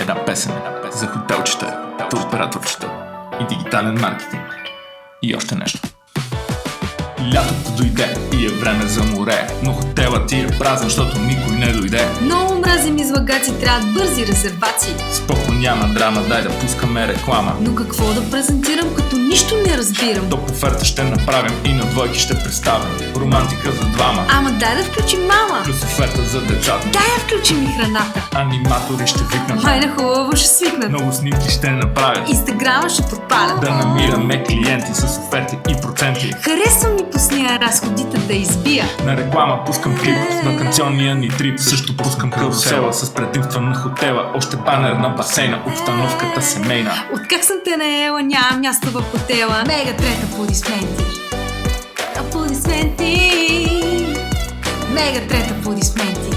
Една песен за хотелчета, туроператорчета и дигитален маркетинг. И още нещо. Лятото дойде и е време за море, но хотелът ти е празен, защото никой не дойде. Много мразим излагаци, трябват бързи резервации. Споко, няма драма, дай да пускаме реклама. Но какво да презентирам, като нищо не разбирам? Топ оферта ще направим и на двойки ще представим. Романтика за двама, Ама дай да включим мама. плюс оферта за децата. Дай да включим и храната. Аниматори ще викнат, Майна хубаво ще свикнат. много снимки ще направят. Инстаграма ще подпалят. Да намираме клиенти с оферти и проценти. Харесва ми пусния разходите да избия. На реклама пускам клип с вакационния ни трип. Също пускам карусела с предимства на хотела. Още банер на басейна, обстановката семейна. Откак съм те наела, нямам място в хотела. Мега трет аплодисменти. Аплодисменти. Мега трет аплодисменти.